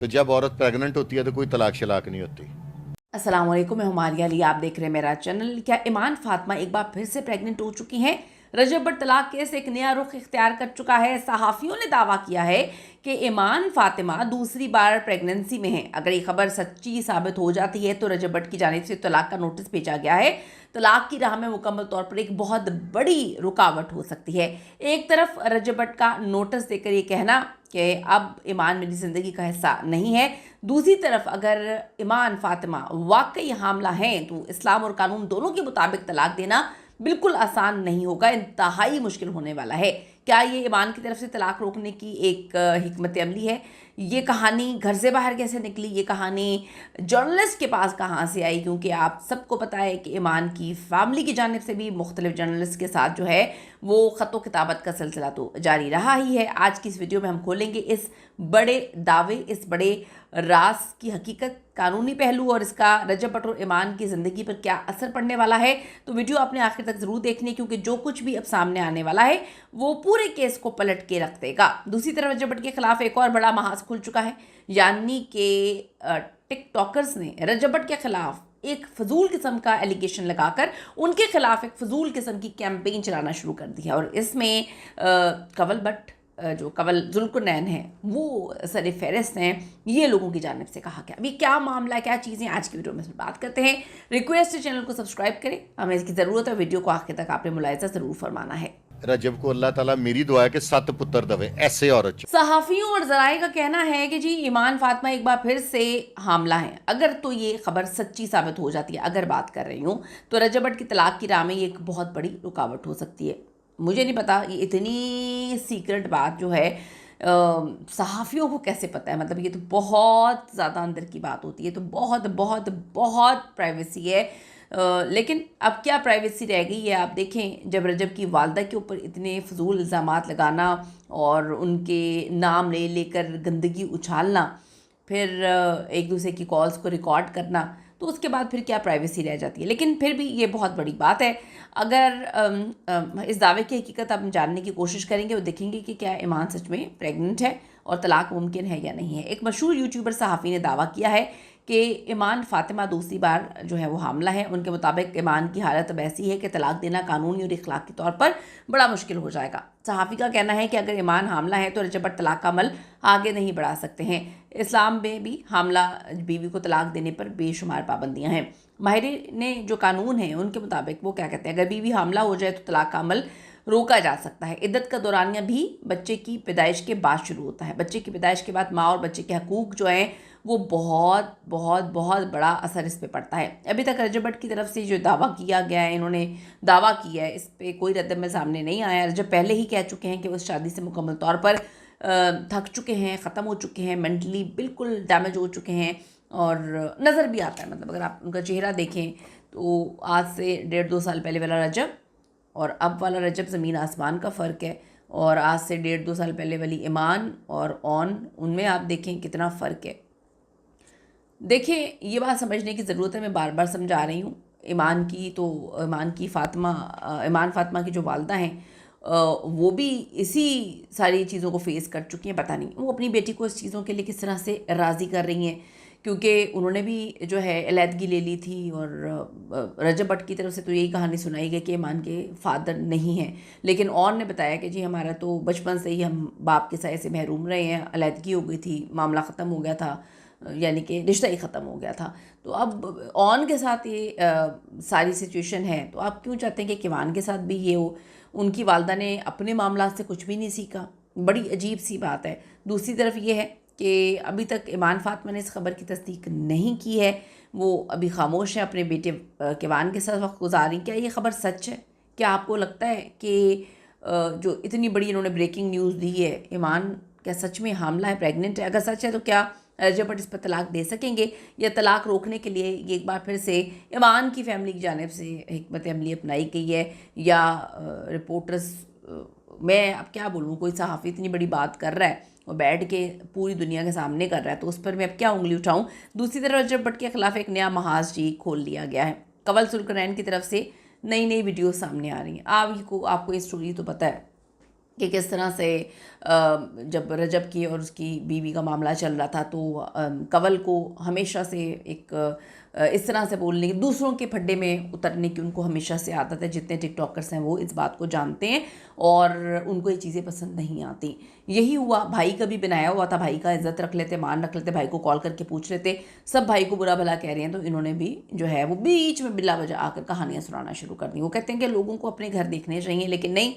تو جب عورت پریگننٹ ہوتی ہے تو کوئی طلاق شلاق نہیں ہوتی۔ السلام علیکم، میں ہماریہ علی، آپ دیکھ رہے ہیں میرا چینل۔ کیا ایمان فاطمہ ایک بار پھر سے پریگننٹ ہو چکی ہیں؟ رجب بٹ طلاق کیس ایک نیا رخ اختیار کر چکا ہے۔ صحافیوں نے دعویٰ کیا ہے کہ ایمان فاطمہ دوسری بار پریگننسی میں ہیں۔ اگر یہ خبر سچی ثابت ہو جاتی ہے تو رجب بٹ کی جانب سے طلاق کا نوٹس بھیجا گیا ہے۔ طلاق کی راہ میں مکمل طور پر ایک بہت بڑی رکاوٹ ہو سکتی ہے۔ ایک طرف رجب بٹ کا نوٹس دے کر یہ کہنا کہ اب ایمان میری زندگی کا حصہ نہیں ہے، دوسری طرف اگر ایمان فاطمہ واقعی حاملہ ہیں تو اسلام اور قانون دونوں کے مطابق طلاق دینا بالکل آسان نہیں ہوگا، انتہائی مشکل ہونے والا ہے۔ کیا یہ ایمان کی طرف سے طلاق روکنے کی ایک حکمت عملی ہے؟ یہ کہانی گھر سے باہر کیسے نکلی؟ یہ کہانی جرنلسٹ کے پاس کہاں سے آئی؟ کیونکہ آپ سب کو پتہ ہے کہ ایمان کی فیملی کی جانب سے بھی مختلف جرنلسٹ کے ساتھ جو ہے وہ خط و کتابت کا سلسلہ تو جاری رہا ہی ہے۔ آج کی اس ویڈیو میں ہم کھولیں گے اس بڑے دعوے، اس بڑے راز کی حقیقت، قانونی پہلو اور اس کا رجب بٹ اور ایمان کی زندگی پر کیا اثر پڑنے والا ہے۔ تو ویڈیو آپ نے آخر تک ضرور دیکھنی، کیونکہ جو کچھ بھی اب سامنے آنے والا ہے وہ پورے کیس کو پلٹ کے رکھ دے گا۔ دوسری طرف رجب بٹ کے خلاف ایک اور بڑا محاذ کھل چکا ہے، یعنی کہ ٹک ٹاکرز نے رجب بٹ کے خلاف ایک فضول قسم کا ایلیگیشن لگا کر ان کے خلاف ایک فضول قسم کی کیمپین چلانا شروع کر دی ہے، اور اس میں کنول بٹ جو کنول ذوالقرنین ہیں وہ سر فہرست ہیں، یہ لوگوں کی جانب سے کہا گیا۔ اب یہ کیا معاملہ ہے، کیا چیزیں، آج کی ویڈیو میں بات کرتے ہیں۔ ریکویسٹ ہے چینل کو سبسکرائب کریں، ہمیں اس کی ضرورت ہے۔ ویڈیو کو آخر تک آپ نے ملاحظہ ضرور فرمانا ہے۔ رجب کو اللہ تعالیٰ میری دعا ہے کہ 7 پتر دوے ایسے عورت۔ صحافیوں اور ذرائع کا کہنا ہے کہ جی ایمان فاطمہ ایک بار پھر سے حاملہ ہیں۔ اگر تو یہ خبر سچی ثابت ہو جاتی ہے، اگر بات کر رہی ہوں، تو رجب بٹ کی طلاق کی راہ میں یہ ایک بہت بڑی رکاوٹ ہو سکتی ہے۔ مجھے نہیں پتا یہ اتنی سیکرٹ بات جو ہے صحافیوں کو کیسے پتہ ہے، مطلب یہ تو بہت زیادہ اندر کی بات ہوتی ہے، تو بہت بہت بہت پرائیویسی ہے۔ لیکن اب کیا پرائیویسی رہ گئی ہے؟ آپ دیکھیں، جب رجب کی والدہ کے اوپر اتنے فضول الزامات لگانا اور ان کے نام لے لے کر گندگی اچھالنا، پھر ایک دوسرے کی کالز کو ریکارڈ کرنا، تو اس کے بعد پھر کیا پرائیویسی رہ جاتی ہے؟ لیکن پھر بھی یہ بہت بڑی بات ہے۔ اگر اس دعوے کی حقیقت ہم جاننے کی کوشش کریں گے اور دیکھیں گے کہ کیا ایمان سچ میں پریگننٹ ہے اور طلاق ممکن ہے یا نہیں ہے۔ ایک مشہور یوٹیوبر صحافی نے دعویٰ کیا ہے کہ ایمان فاطمہ دوسری بار جو ہے وہ حاملہ ہے۔ ان کے مطابق ایمان کی حالت اب ایسی ہے کہ طلاق دینا قانونی اور اخلاقی طور پر بڑا مشکل ہو جائے گا۔ صحافی کا کہنا ہے کہ اگر ایمان حاملہ ہے تو رجب بٹ طلاق کا عمل آگے نہیں بڑھا سکتے ہیں۔ اسلام میں بھی حاملہ بیوی کو طلاق دینے پر بے شمار پابندیاں ہیں۔ ماہرین نے جو قانون ہیں ان کے مطابق وہ کیا کہتے ہیں، اگر بیوی حاملہ ہو جائے تو طلاق کا عمل روکا جا سکتا ہے۔ عدت کا دورانیہ بھی بچے کی پیدائش کے بعد شروع ہوتا ہے۔ بچے کی پیدائش کے بعد ماں اور بچے کے حقوق جو ہیں وہ بہت بہت بہت بڑا اثر اس پہ پڑتا ہے۔ ابھی تک رجب بٹ کی طرف سے جو دعویٰ کیا گیا ہے، انہوں نے دعویٰ کیا ہے، اس پہ کوئی رد عمل سامنے نہیں آیا۔ رجب پہلے ہی کہہ چکے ہیں کہ وہ اس شادی سے مکمل طور پر تھک چکے ہیں، ختم ہو چکے ہیں، مینٹلی بالکل ڈیمیج ہو چکے ہیں، اور نظر بھی آتا ہے، مطلب اگر آپ ان کا چہرہ دیکھیں تو آج سے 1.5-2 سال پہلے والا رجب اور اب والا رجب زمین آسمان کا فرق ہے، اور آج سے 1.5-2 سال پہلے والی ایمان اور ان میں آپ دیکھیں کتنا فرق ہے۔ دیکھیں، یہ بات سمجھنے کی ضرورت ہے، میں بار بار سمجھا رہی ہوں۔ ایمان فاطمہ کی جو والدہ ہیں وہ بھی اسی ساری چیزوں کو فیس کر چکی ہیں۔ پتہ نہیں وہ اپنی بیٹی کو اس چیزوں کے لیے کس طرح سے راضی کر رہی ہیں، کیونکہ انہوں نے بھی جو ہے علیحدگی لے لی تھی، اور رجب بٹ کی طرف سے تو یہی کہانی سنائی گئی کہ ایمان کے فادر نہیں ہیں، لیکن اور نے بتایا کہ جی ہمارا تو بچپن سے ہی ہم باپ کے سائے سے محروم رہے ہیں، علیحدگی ہو گئی تھی، معاملہ ختم ہو گیا تھا، یعنی کہ رشتہ ہی ختم ہو گیا تھا۔ تو اب آن کے ساتھ یہ ساری سچویشن ہے، تو آپ کیوں چاہتے ہیں کہ کیوان کے ساتھ بھی یہ ہو؟ ان کی والدہ نے اپنے معاملات سے کچھ بھی نہیں سیکھا، بڑی عجیب سی بات ہے۔ دوسری طرف یہ ہے کہ ابھی تک ایمان فاطمہ نے اس خبر کی تصدیق نہیں کی ہے، وہ ابھی خاموش ہیں، اپنے بیٹے کیوان کے ساتھ وقت گزار رہی ہیں۔ کیا یہ خبر سچ ہے؟ کیا آپ کو لگتا ہے کہ جو اتنی بڑی انہوں نے بریکنگ نیوز دی ہے، ایمان کیا سچ میں حاملہ ہے، پریگننٹ ہے؟ اگر سچ ہے تو کیا رجب بٹ اس پر طلاق دے سکیں گے، یا طلاق روکنے کے لیے یہ ایک بار پھر سے ایمان کی فیملی کی جانب سے حکمت عملی اپنائی گئی ہے، یا رپورٹرز، میں اب کیا بولوں، کوئی صحافی اتنی بڑی بات کر رہا ہے اور بیٹھ کے پوری دنیا کے سامنے کر رہا ہے، تو اس پر میں اب کیا انگلی اٹھاؤں؟ دوسری طرف رجب بٹ کے خلاف ایک نیا محاذ کھول لیا گیا ہے۔ کنول ذوالقرنین کی طرف سے نئی ویڈیوز سامنے آ رہی ہیں۔ آپ کو یہ اسٹوری تو پتہ ہے کہ کس طرح سے جب رجب کی اور اس کی بیوی کا معاملہ چل رہا تھا تو کنول کو ہمیشہ سے ایک اس طرح سے بولنے کی، دوسروں کے پھڈے میں اترنے کی ان کو ہمیشہ سے عادت ہے. جتنے ٹک ٹاکرس ہیں وہ اس بات کو جانتے ہیں اور ان کو یہ چیزیں پسند نہیں آتی. یہی ہوا، بھائی کا بھی بنایا ہوا تھا، بھائی کا عزت رکھ لیتے، مان رکھ لیتے، بھائی کو کال کر کے پوچھ لیتے، سب بھائی کو برا بھلا کہہ رہے ہیں تو انہوں نے بھی جو ہے وہ بیچ میں بلا وجہ آ کر کہانیاں سنانا شروع کر دیں. وہ کہتے ہیں کہ لوگوں کو اپنے گھر دیکھنے چاہیے، لیکن نہیں،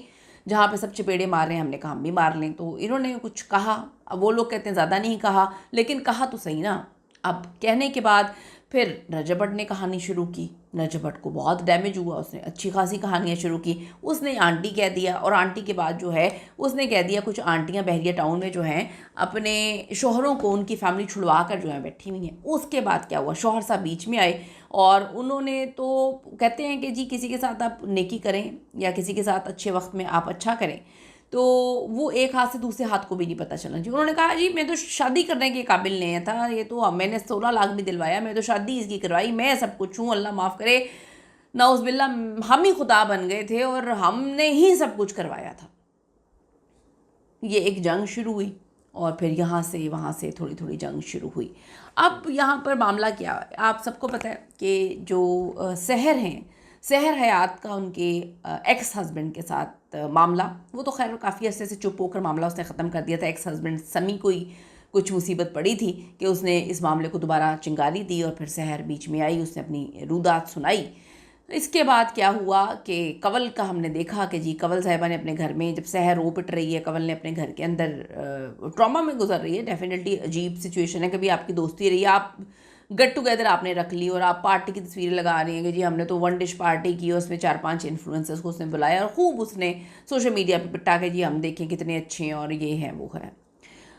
جہاں پہ سب چپیڑے مار رہے ہیں ہم نے کہا ہم بھی مار لیں. تو انہوں نے کچھ کہا، اب وہ لوگ کہتے ہیں زیادہ نہیں کہا، لیکن کہا تو صحیح نا. اب کہنے کے بعد پھر رجب بٹ نے کہانی شروع کی. رجب بٹ کو بہت ڈیمیج ہوا، اس نے اچھی خاصی کہانیاں شروع کی. اس نے آنٹی کہہ دیا، اور آنٹی کے بعد جو ہے اس نے کہہ دیا کچھ آنٹیاں بحریہ ٹاؤن میں جو ہیں اپنے شوہروں کو ان کی فیملی چھڑوا کر جو ہیں بیٹھی ہوئی ہیں. اس کے بعد کیا ہوا، شوہر صاحب بیچ میں آئے اور انہوں نے تو کہتے ہیں کہ جی کسی کے ساتھ آپ نیکی کریں یا کسی کے ساتھ اچھے وقت میں آپ اچھا کریں تو وہ ایک ہاتھ سے دوسرے ہاتھ کو بھی نہیں پتہ چلنا. جی انہوں نے کہا جی میں تو شادی کرنے کے قابل نہیں تھا، یہ تو میں نے 16 لاکھ بھی دلوایا، میں تو شادی اس کی کروائی، میں سب کچھ ہوں، اللہ معاف کرے، نعوذ باللہ ہم ہی خدا بن گئے تھے اور ہم نے ہی سب کچھ کروایا تھا. یہ ایک جنگ شروع ہوئی اور پھر یہاں سے وہاں سے تھوڑی تھوڑی جنگ شروع ہوئی. اب یہاں پر معاملہ کیا ہے، آپ سب کو پتہ ہے کہ جو سحر ہیں، سحر حیات کا ان کے ایکس ہسبینڈ کے ساتھ معاملہ، وہ تو خیر کافی عرصے سے چپ ہو کر معاملہ اس نے ختم کر دیا تھا. ایکس ہسبینڈ سمی کو ہی کچھ مصیبت پڑی تھی کہ اس نے اس معاملے کو دوبارہ چنگاری دی اور پھر سحر بیچ میں آئی، اس نے اپنی رودات سنائی. اس کے بعد کیا ہوا کہ کنول کا ہم نے دیکھا کہ جی کنول صاحبہ نے اپنے گھر میں جب سحر رو پٹ رہی ہے، کنول نے اپنے گھر کے اندر ٹراما میں گزر رہی ہے، ڈیفینیٹلی عجیب سچویشن ہے. کبھی آپ کی دوستی رہی ہے، آپ گیٹ ٹوگیدر آپ نے رکھ لی اور آپ پارٹی کی تصویریں لگا رہی ہیں کہ جی ہم نے تو 1 ڈش پارٹی کی، اس میں 4-5 انفلوئنسرز کو اس نے بلایا اور خوب اس نے سوشل میڈیا پہ پٹا کہ جی ہم دیکھیں کتنے اچھے ہیں اور یہ ہیں وہ ہے.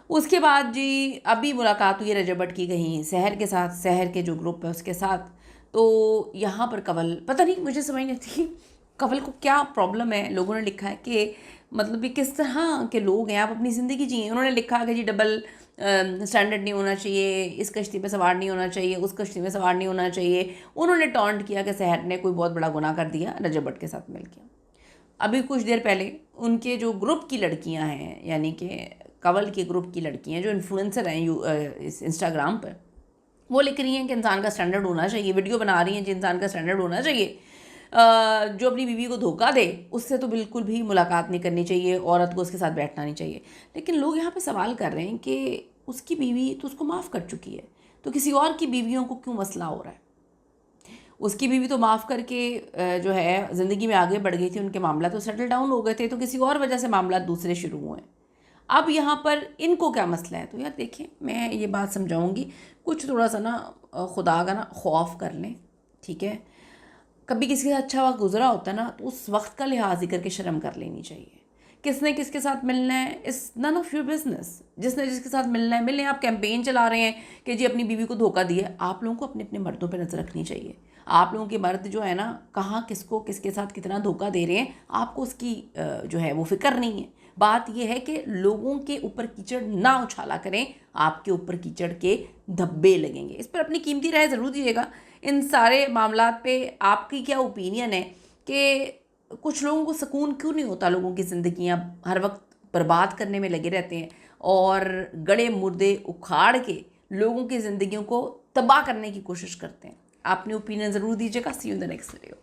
اس کے بعد جی ابھی ملاقات ہوئی رجب بٹ کی کہیں سحر کے ساتھ، سحر کے جو گروپ ہے اس کے ساتھ. تو یہاں پر کنول، پتہ نہیں مجھے سمجھ نہیں تھی کنول کو کیا پرابلم ہے. لوگوں نے لکھا ہے کہ مطلب یہ کس طرح کے لوگ ہیں، آپ اپنی زندگی جئیں. انہوں نے لکھا کہ جی ڈبل سٹینڈرڈ نہیں ہونا چاہیے، اس کشتی پہ سوار نہیں ہونا چاہیے، اس کشتی میں سوار نہیں ہونا چاہیے. انہوں نے ٹونٹ کیا کہ سحر نے کوئی بہت بڑا گناہ کر دیا رجب بٹ کے ساتھ مل کے. ابھی کچھ دیر پہلے ان کے جو گروپ کی لڑکیاں ہیں، یعنی کہ کنول کے گروپ کی لڑکیاں جو انفلوئنسر ہیں اس انسٹاگرام پر، وہ لکھ رہی ہیں کہ انسان کا سٹینڈرڈ ہونا چاہیے، ویڈیو بنا رہی ہیں کہ انسان کا سٹینڈرڈ ہونا چاہیے. جو اپنی بیوی کو دھوکہ دے اس سے تو بالکل بھی ملاقات نہیں کرنی چاہیے، عورت کو اس کے ساتھ بیٹھنا نہیں چاہیے. لیکن لوگ یہاں پہ سوال کر رہے ہیں کہ اس کی بیوی تو اس کو معاف کر چکی ہے، تو کسی اور کی بیویوں کو کیوں مسئلہ ہو رہا ہے؟ اس کی بیوی تو معاف کر کے جو ہے زندگی میں آگے بڑھ گئی تھی، ان کے معاملہ تو سیٹل ڈاؤن ہو گئے تھے، تو کسی اور وجہ سے معاملات دوسرے شروع ہوئے ہیں. اب یہاں پر ان کو کیا مسئلہ ہے؟ تو یار دیکھیں میں یہ بات سمجھاؤں گی، کچھ تھوڑا سا نا خدا کا نا خوف کر لیں، ٹھیک ہے؟ کبھی کسی کا اچھا وقت گزرا ہوتا ہے نا تو اس وقت کا لحاظ ہی کر کے شرم کر لینی چاہیے. کس نے کس کے ساتھ ملنا ہے، اس نن آف یور بزنس. جس نے جس کے ساتھ ملنا ہے ملیں. آپ کیمپین چلا رہے ہیں کہ جی اپنی بیوی کو دھوکہ دیا، آپ لوگوں کو اپنے اپنے مردوں پہ نظر رکھنی چاہیے. آپ لوگوں کے مرد جو ہے نا کہاں کس کو کس کے ساتھ کتنا دھوکہ دے رہے ہیں، آپ کو اس کی جو ہے وہ فکر نہیں ہے. بات یہ ہے کہ لوگوں کے اوپر کیچڑ نہ اچھالا کریں، آپ کے اوپر کیچڑ کے دھبے لگیں گے. اس پر اپنی قیمتی رائے ضرور دیجیے گا. ان سارے معاملات پہ آپ کی کیا اوپینین ہے کہ کچھ لوگوں کو سکون کیوں نہیں ہوتا، لوگوں کی زندگیاں ہر وقت برباد کرنے میں لگے رہتے ہیں اور گڑے مردے اکھاڑ کے لوگوں کی زندگیوں کو تباہ کرنے کی کوشش کرتے ہیں. آپ نے اوپینین ضرور دیجیے گا. See you in the next video.